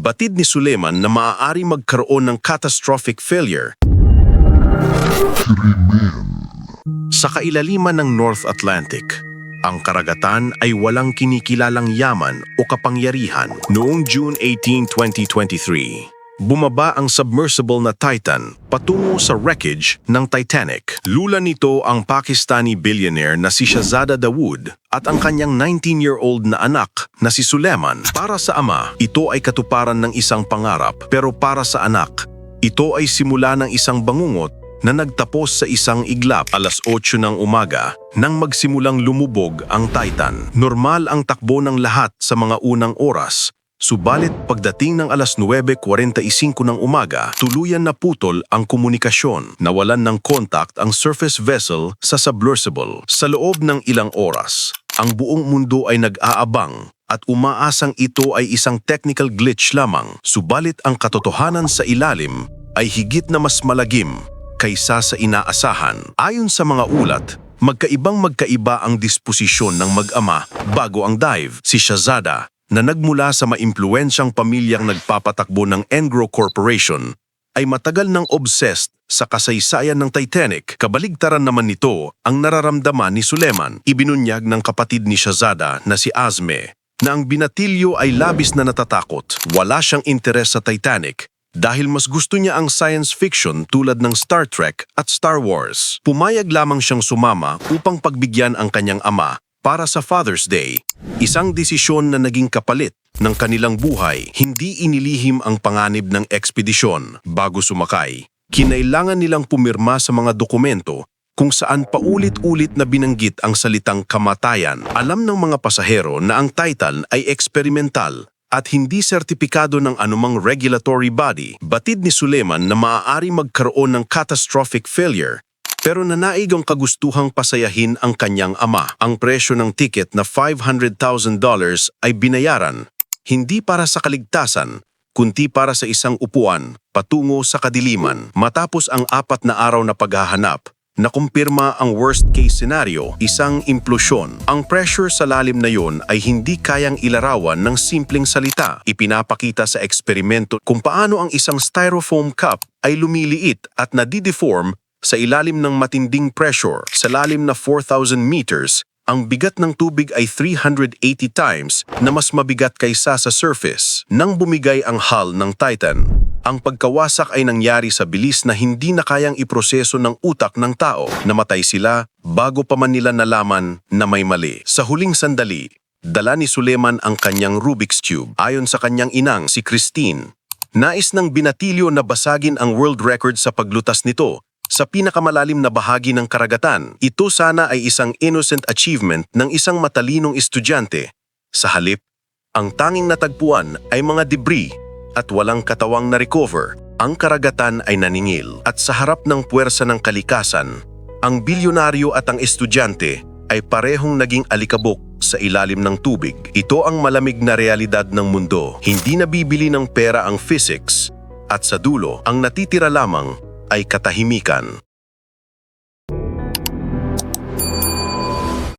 Batid ni Suleiman na maaari magkaroon ng catastrophic failure sa kailaliman ng North Atlantic. Ang karagatan ay walang kinikilalang yaman o kapangyarihan. Noong June 18, 2023, bumaba ang submersible na Titan patungo sa wreckage ng Titanic. Lula nito ang Pakistani billionaire na si Shahzada Dawood at ang kanyang 19-year-old na anak na si Suleiman. Para sa ama, ito ay katuparan ng isang pangarap, pero para sa anak, ito ay simula ng isang bangungot na nagtapos sa isang iglap. Alas 8 ng umaga nang magsimulang lumubog ang Titan. Normal ang takbo ng lahat sa mga unang oras. Subalit pagdating ng alas 9:45 ng umaga, tuluyan na putol ang komunikasyon. Nawalan ng contact ang surface vessel sa submersible. Sa loob ng ilang oras, ang buong mundo ay nag-aabang at umaasang ito ay isang technical glitch lamang. Subalit ang katotohanan sa ilalim ay higit na mas malagim kaysa sa inaasahan. Ayon sa mga ulat, magkaiba ang disposisyon ng mag-ama bago ang dive. Si Shahzada, na nagmula sa maimpluwensyang pamilyang nagpapatakbo ng Engro Corporation, ay matagal nang obsessed sa kasaysayan ng Titanic. Kabaligtaran naman nito ang nararamdaman ni Suleiman. Ibinunyag ng kapatid ni Shahzada na si Azme na ang binatilyo ay labis na natatakot. Wala siyang interes sa Titanic dahil mas gusto niya ang science fiction tulad ng Star Trek at Star Wars. Pumayag lamang siyang sumama upang pagbigyan ang kanyang ama para sa Father's Day, isang desisyon na naging kapalit ng kanilang buhay. Hindi inilihim ang panganib ng ekspedisyon bago sumakay. Kinailangan nilang pumirma sa mga dokumento kung saan paulit-ulit na binanggit ang salitang kamatayan. Alam ng mga pasahero na ang Titan ay eksperimental at hindi sertipikado ng anumang regulatory body. Batid ni Suleiman na maaari magkaroon ng catastrophic failure, pero nanaig ang kagustuhang pasayahin ang kanyang ama. Ang presyo ng ticket na $500,000 ay binayaran, hindi para sa kaligtasan, kundi para sa isang upuan patungo sa kadiliman. Matapos ang 4 na araw na paghahanap, nakumpirma ang worst-case scenario, isang implosyon. Ang pressure sa lalim na yon ay hindi kayang ilarawan ng simpleng salita. Ipinapakita sa eksperimento kung paano ang isang styrofoam cup ay lumiliit at nadideform sa ilalim ng matinding pressure. Sa lalim na 4,000 meters, ang bigat ng tubig ay 380 times na mas mabigat kaysa sa surface. Nang bumigay ang hull ng Titan, ang pagkawasak ay nangyari sa bilis na hindi na kayang iproseso ng utak ng tao. Namatay sila bago pa man nila nalaman na may mali. Sa huling sandali, dala ni Suleiman ang kanyang Rubik's Cube. Ayon sa kanyang inang, si Christine, nais ng binatilyo na basagin ang world record sa paglutas nito sa pinakamalalim na bahagi ng karagatan. Ito sana ay isang innocent achievement ng isang matalinong estudyante. Sa halip, ang tanging natagpuan ay mga debris at walang katawang na-recover. Ang karagatan ay naningil at sa harap ng puwersa ng kalikasan, ang bilyonaryo at ang estudyante ay parehong naging alikabok sa ilalim ng tubig. Ito ang malamig na realidad ng mundo. Hindi nabibili ng pera ang physics at sa dulo, ang natitira lamang ay katahimikan.